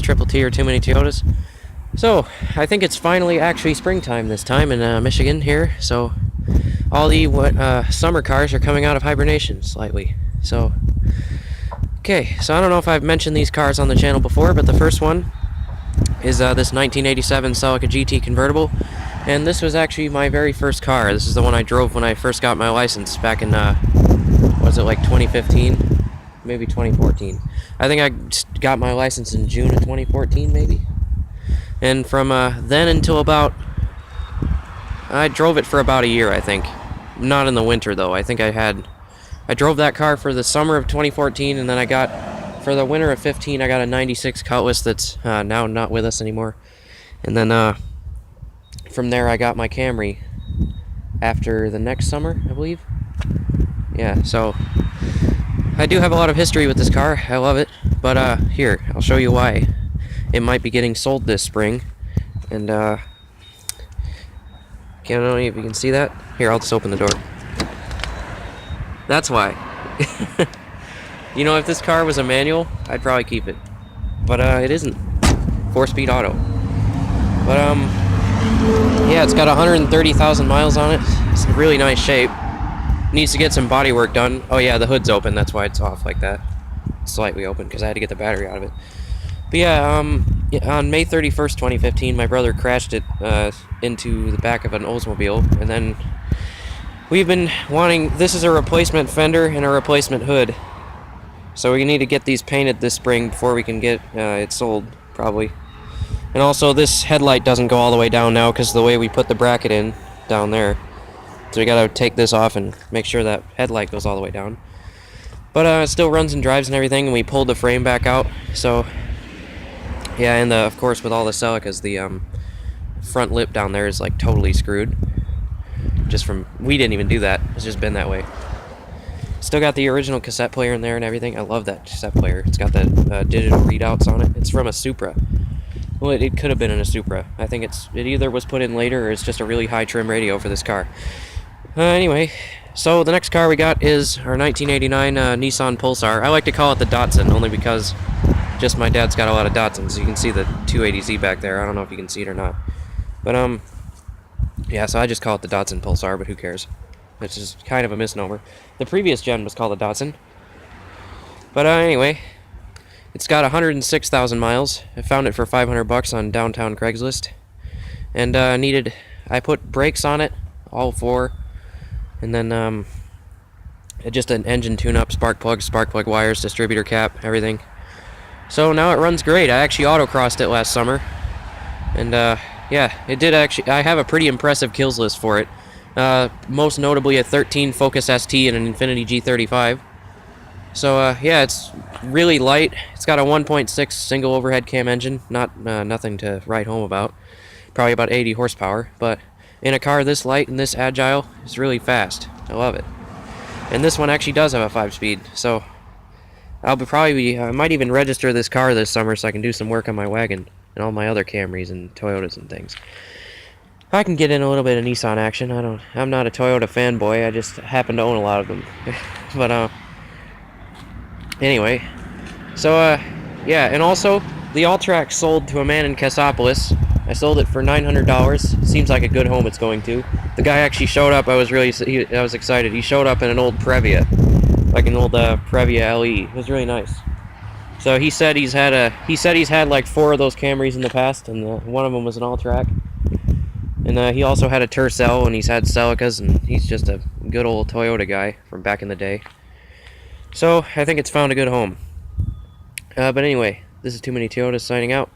Toyotas, Triple T or Too Many Toyotas. So, I think it's finally actually springtime this time in Michigan here, so all the summer cars are coming out of hibernation slightly. So, okay, so I don't know if I've mentioned these cars on the channel before, but the first one is this 1987 Celica GT convertible, and this was actually my very first car. This is the one I drove when I first got my license back in, was it like 2015? Maybe 2014. I think I got my license in June of 2014, maybe. And from then until about, I drove it for about a year, I think. Not in the winter, though. I think I drove that car for the summer of 2014, and then I got, for the winter of 15, I got a 96 Cutlass that's now not with us anymore. And then from there, I got my Camry after the next summer, I believe. Yeah, so I do have a lot of history with this car. I love it. But here, I'll show you why it might be getting sold this spring. And I don't know if you can see that. Here, I'll just open the door. That's why. You know, if this car was a manual, I'd probably keep it. But it isn't. 4-speed auto. But yeah, it's got 130,000 miles on it. It's in really nice shape. Needs to get some body work done. Oh yeah, the hood's open, that's why it's off like that. It's slightly open because I had to get the battery out of it. But yeah, on May 31st, 2015, my brother crashed it into the back of an Oldsmobile, and then we've been wanting, this is a replacement fender and a replacement hood. So we need to get these painted this spring before we can get it sold, probably. And also, this headlight doesn't go all the way down now because of the way we put the bracket in down there. So we gotta take this off and make sure that headlight goes all the way down. But it still runs and drives and everything, and we pulled the frame back out. So yeah, and of course with all the Celicas, the front lip down there is like totally screwed. Just from, we didn't even do that, it's just been that way. Still got the original cassette player in there and everything. I love that cassette player. It's got the digital readouts on it. It's from a Supra. Well, it could have been in a Supra. I think it either was put in later or it's just a really high trim radio for this car. Anyway, so the next car we got is our 1989 Nissan Pulsar. I like to call it the Datsun, only because just my dad's got a lot of Datsuns. You can see the 280Z back there. I don't know if you can see it or not. But, yeah, so I just call it the Datsun Pulsar, but who cares? It's just kind of a misnomer. The previous gen was called the Datsun. But, anyway, it's got 106,000 miles. I found it for $500 on downtown Craigslist. And, I put brakes on it, all four. And then, just an engine tune-up, spark plug wires, distributor cap, everything. So now it runs great. I actually autocrossed it last summer. And, yeah, it did actually, I have a pretty impressive kills list for it. Most notably a 13 Focus ST and an Infiniti G35. So, yeah, it's really light. It's got a 1.6 single overhead cam engine. Nothing to write home about. Probably about 80 horsepower, but in a car this light and this agile, it's really fast. I love it. And this one actually does have a 5-speed, so I might even register this car this summer so I can do some work on my wagon and all my other Camrys and Toyotas and things. I can get in a little bit of Nissan action. I'm not a Toyota fanboy. I just happen to own a lot of them. But anyway, so yeah, and also the Alltrack sold to a man in Cassopolis. I sold it for $900. Seems like a good home it's going to. The guy actually showed up. I was excited. He showed up in an old Previa, like an old Previa LE. It was really nice. So he said he's had like 4 of those Camrys in the past, and one of them was an Alltrack. And he also had a Tercel, and he's had Celicas, and he's just a good old Toyota guy from back in the day. So I think it's found a good home. But anyway, this is Too Many Toyotas signing out.